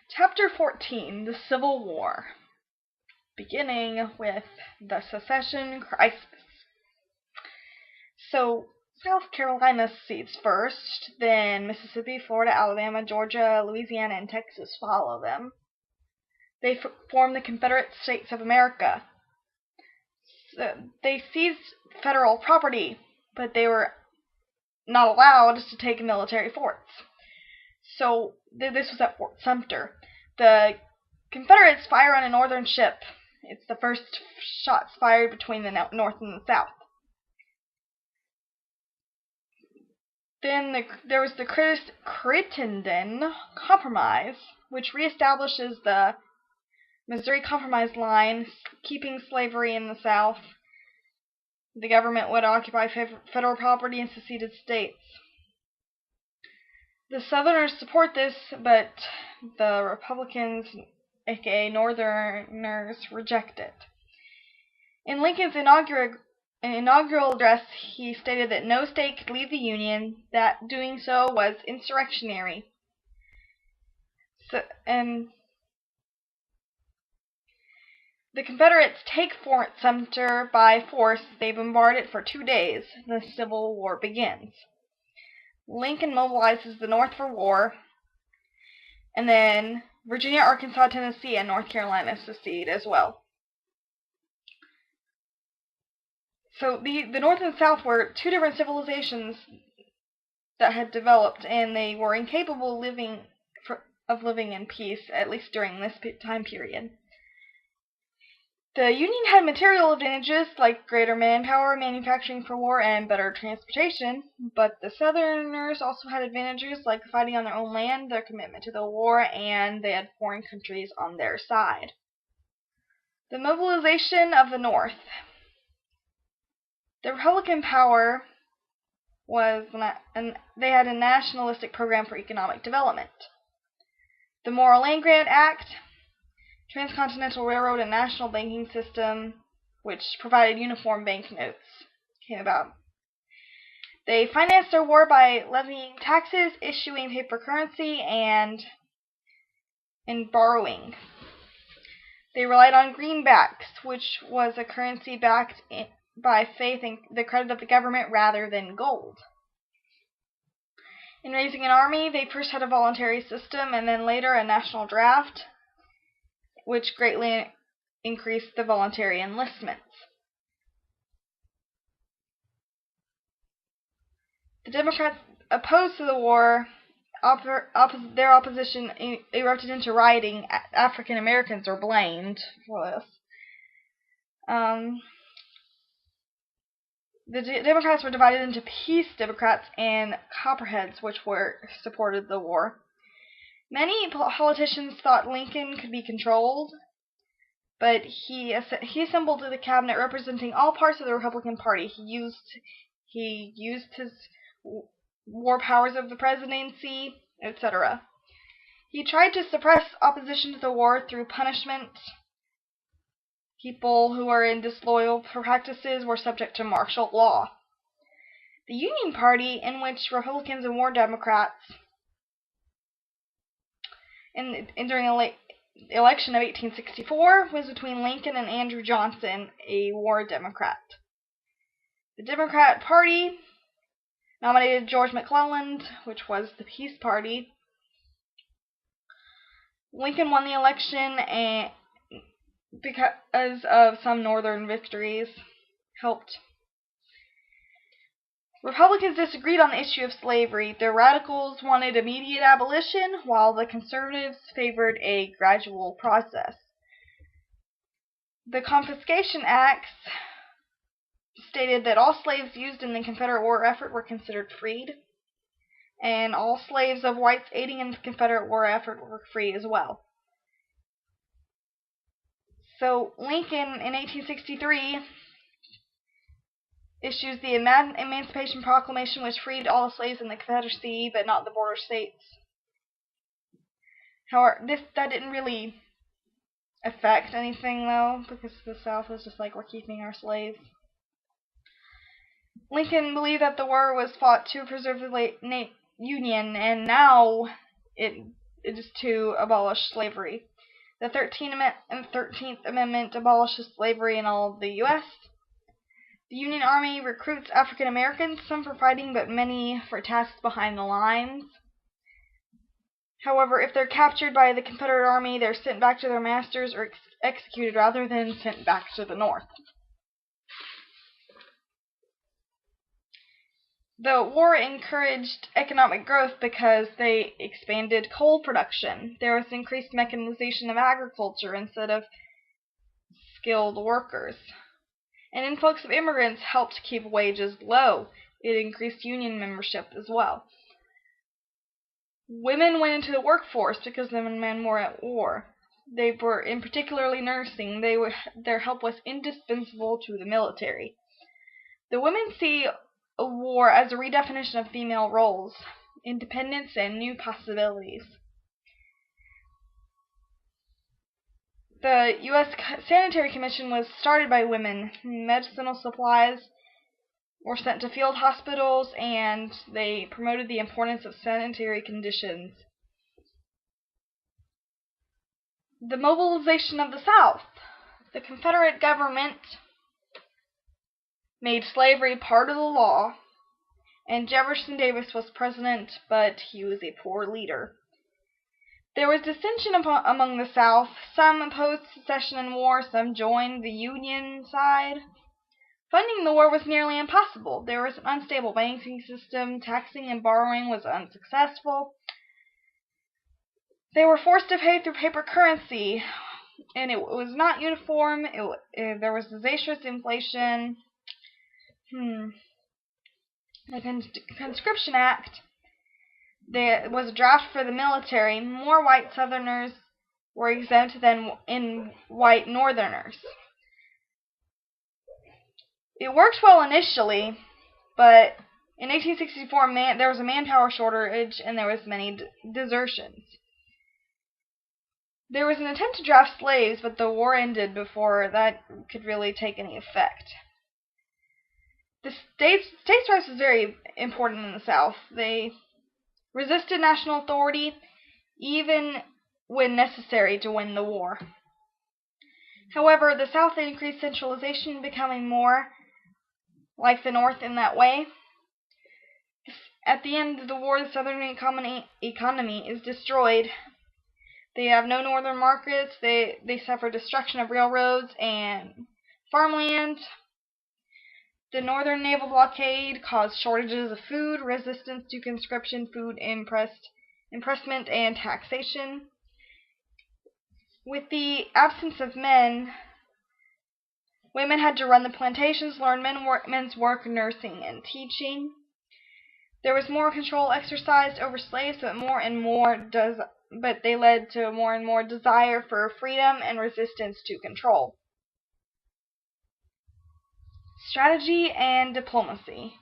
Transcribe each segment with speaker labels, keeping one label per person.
Speaker 1: Chapter 14, The Civil War, beginning with the Secession Crisis. So, South Carolina secedes first, then Mississippi, Florida, Alabama, Georgia, Louisiana, and Texas follow them. They form the Confederate States of America. So they seized federal property, but they were not allowed to take military forts. So this was at Fort Sumter. The Confederates fire on a northern ship. It's the first shots fired between the North and the South. Then there was the Crittenden Compromise, which reestablishes the Missouri Compromise line, keeping slavery in the South. The government would occupy federal property in seceded states. The Southerners support this, but the Republicans, aka Northerners, reject it. In Lincoln's inaugural address, he stated that no state could leave the Union, that doing so was insurrectionary. And the Confederates take Fort Sumter by force. They bombard it for 2 days. The Civil War begins. Lincoln mobilizes the North for war, and then Virginia, Arkansas, Tennessee, and North Carolina secede as well. So the North and South were two different civilizations that had developed, and they were incapable of living in peace, at least during this time period. The Union had material advantages like greater manpower, manufacturing for war, and better transportation, but the Southerners also had advantages like fighting on their own land, their commitment to the war, and they had foreign countries on their side. The mobilization of the North. The Republican power they had a nationalistic program for economic development. The Morrill Land Grant Act, Transcontinental Railroad, and National Banking System, which provided uniform banknotes, came about. They financed their war by levying taxes, issuing paper currency, and borrowing. They relied on greenbacks, which was a currency backed by faith in the credit of the government rather than gold. In raising an army, they first had a voluntary system and then later a national draft, which greatly increased the voluntary enlistments. The Democrats opposed to the war. Their opposition erupted into rioting. African Americans are blamed for this. The Democrats were divided into Peace Democrats and Copperheads, which supported the war. Many politicians thought Lincoln could be controlled, but he assembled a cabinet representing all parts of the Republican Party. He used his war powers of the presidency, etc. He tried to suppress opposition to the war through punishment. People who were in disloyal practices were subject to martial law. The Union Party, in which Republicans and war Democrats, during the election of 1864, was between Lincoln and Andrew Johnson, a war Democrat. The Democrat Party nominated George McClellan, which was the Peace Party. Lincoln won the election and because of some northern victories helped. Republicans disagreed on the issue of slavery. The radicals wanted immediate abolition, while the conservatives favored a gradual process. The Confiscation Acts stated that all slaves used in the Confederate war effort were considered freed, and all slaves of whites aiding in the Confederate war effort were free as well. So Lincoln, in 1863, issues the Emancipation Proclamation, which freed all slaves in the Confederacy, but not the border states. However, that didn't really affect anything, though, because the South was just like, we're keeping our slaves. Lincoln believed that the war was fought to preserve the Union, and now is to abolish slavery. The 13th Amendment abolishes slavery in all of the U.S. The Union Army recruits African Americans, some for fighting, but many for tasks behind the lines. However, if they're captured by the Confederate Army, they're sent back to their masters or executed rather than sent back to the North. The war encouraged economic growth because they expanded coal production. There was increased mechanization of agriculture instead of skilled workers. An influx of immigrants helped keep wages low. It increased union membership as well. Women went into the workforce because the men were at war. They were, in particularly nursing, their help was indispensable to the military. The women see a war as a redefinition of female roles, independence, and new possibilities. The U.S. Sanitary Commission was started by women. Medicinal supplies were sent to field hospitals, and they promoted the importance of sanitary conditions. The mobilization of the South. The Confederate government made slavery part of the law, and Jefferson Davis was president, but he was a poor leader. There was dissension among the South. Some opposed secession and war, some joined the Union side. Funding the war was nearly impossible. There was an unstable banking system. Taxing and borrowing was unsuccessful. They were forced to pay through paper currency, and it was not uniform. There was disastrous inflation. The Conscription Act. There was a draft for the military. More white Southerners were exempt than white Northerners. It worked well initially, but in 1864 there was a manpower shortage and there was many desertions. There was an attempt to draft slaves, but the war ended before that could really take any effect. The states' rights was very important in the South. They resisted national authority, even when necessary to win the war. However, the South increased centralization, becoming more like the North in that way. At the end of the war, the Southern economy is destroyed. They have no northern markets. They suffer destruction of railroads and farmland. The northern naval blockade caused shortages of food, resistance to conscription, food impressment, and taxation. With the absence of men, women had to run the plantations, learn men's work, nursing, and teaching. There was more control exercised over slaves, but they led to more and more desire for freedom and resistance to control. Strategy and diplomacy.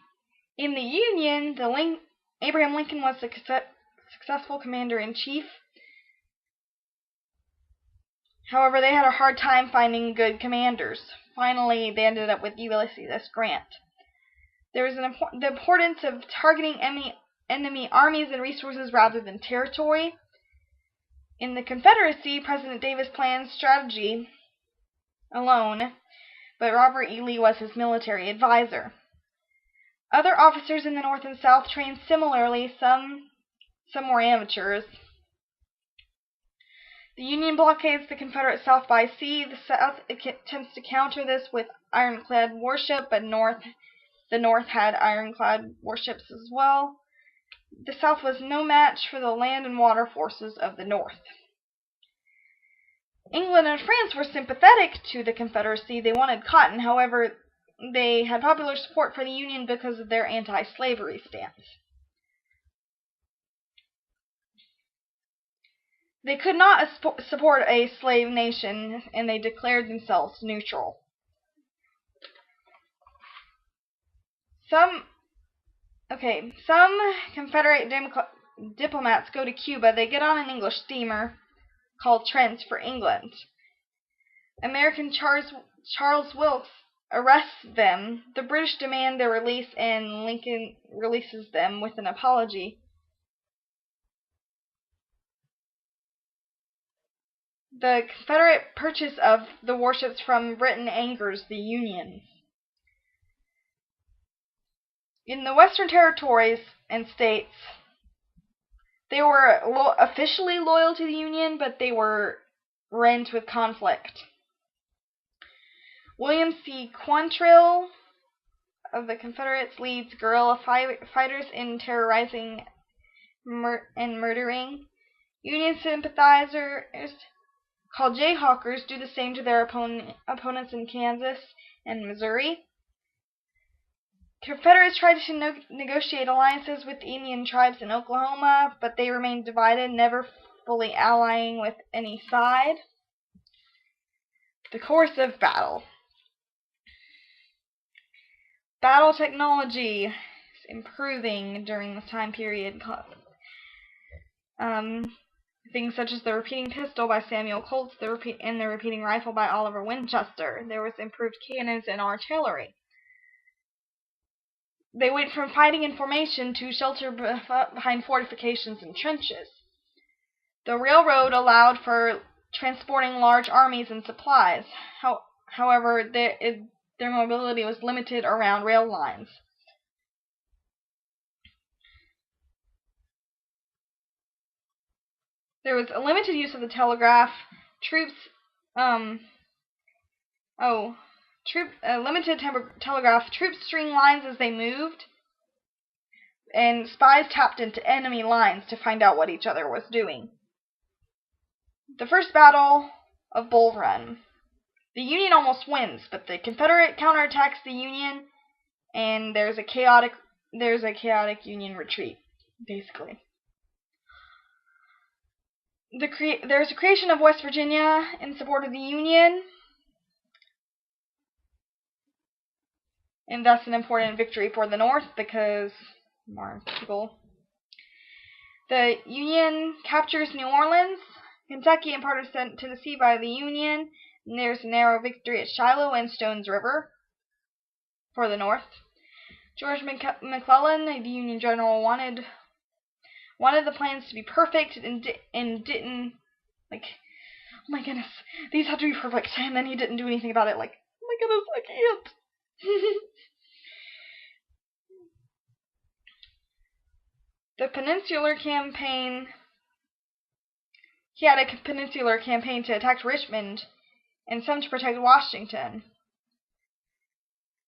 Speaker 1: In the Union, Abraham Lincoln was a successful commander-in-chief. However, they had a hard time finding good commanders. Finally, they ended up with Ulysses S. Grant. There was the importance of targeting enemy armies and resources rather than territory. In the Confederacy, President Davis planned strategy alone, but Robert E. Lee was his military advisor. Other officers in the North and South trained similarly. Some were amateurs. The Union blockades the Confederate South by sea. The South attempts to counter this with ironclad warship, but the North had ironclad warships as well. The South was no match for the land and water forces of the North. England and France were sympathetic to the Confederacy. They wanted cotton. However, they had popular support for the Union because of their anti-slavery stance. They could not support a slave nation, and they declared themselves neutral. Some Confederate diplomats go to Cuba. They get on an English steamer called Trent for England. American Charles Wilkes arrests them. The British demand their release, and Lincoln releases them with an apology. The Confederate purchase of the warships from Britain angers the Union. In the Western territories and states, they were officially loyal to the Union, but they were rent with conflict. William C. Quantrill of the Confederates leads guerrilla fighters in terrorizing and murdering. Union sympathizers, called Jayhawkers, do the same to their opponents in Kansas and Missouri. Confederates tried to negotiate alliances with Indian tribes in Oklahoma, but they remained divided, never fully allying with any side. The course of battle. Battle technology is improving during this time period. Things such as the repeating pistol by Samuel Colt and the repeating rifle by Oliver Winchester. There was improved cannons and artillery. They went from fighting in formation to shelter behind fortifications and trenches. The railroad allowed for transporting large armies and supplies. However, their mobility was limited around rail lines. There was a limited use of the telegraph. Limited telegraph. Troops string lines as they moved, and spies tapped into enemy lines to find out what each other was doing. The First Battle of Bull Run. The Union almost wins, but the Confederate counterattacks the Union, and there's a chaotic Union retreat, basically. There's a creation of West Virginia in support of the Union, and that's an important victory for the North because more people. The Union captures New Orleans, Kentucky, and part of Tennessee by the Union. And there's a narrow victory at Shiloh and Stones River for the North. George McClellan, the Union general, wanted the plans to be perfect and didn't, like, oh my goodness, these have to be perfect, and then he didn't do anything about it, like, oh my goodness, I can't. The Peninsular Campaign. He had a Peninsular Campaign to attack Richmond and some to protect Washington.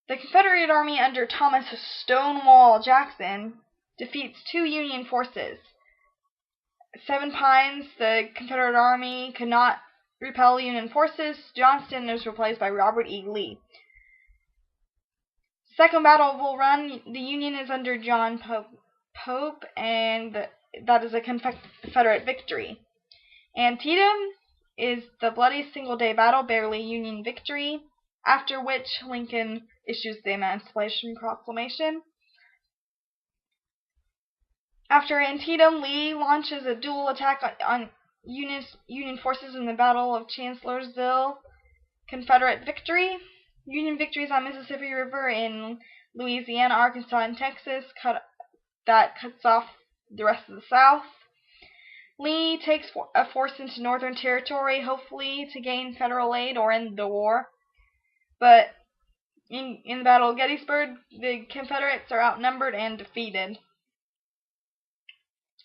Speaker 1: The Confederate Army under Thomas Stonewall Jackson defeats 2 Union forces. Seven Pines, the Confederate Army could not repel Union forces. Johnston was replaced by Robert E. Lee. Second Battle of Bull Run, the Union is under John Pope, and that is a Confederate victory. Antietam is the bloody single-day battle, barely Union victory, after which Lincoln issues the Emancipation Proclamation. After Antietam, Lee launches a dual attack on Union forces in the Battle of Chancellorsville. Confederate victory. Union victories on Mississippi River in Louisiana, Arkansas, and Texas cuts off the rest of the South. Lee takes a force into Northern Territory, hopefully to gain federal aid or end the war. But in the Battle of Gettysburg, the Confederates are outnumbered and defeated.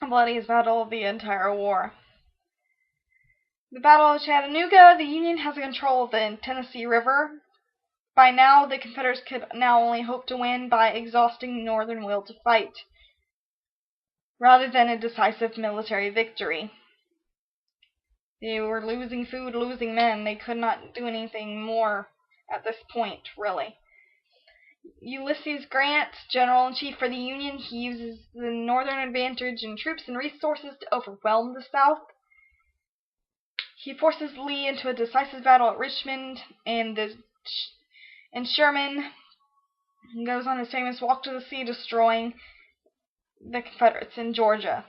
Speaker 1: The bloodiest battle of the entire war. The Battle of Chattanooga, the Union has control of the Tennessee River. By now, the Confederates could now only hope to win by exhausting the Northern will to fight, rather than a decisive military victory. They were losing food, losing men. They could not do anything more at this point, really. Ulysses Grant, General-in-Chief for the Union, he uses the Northern advantage in troops and resources to overwhelm the South. He forces Lee into a decisive battle at Richmond, and Sherman goes on his famous walk to the sea, destroying the Confederates in Georgia.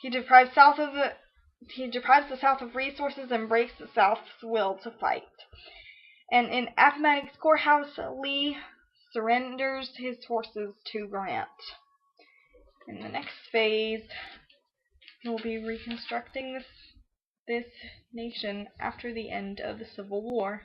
Speaker 1: He deprives the South of resources and breaks the South's will to fight. And in Appomattox Courthouse, Lee surrenders his forces to Grant. In the next phase, we'll be reconstructing this this nation after the end of the Civil War.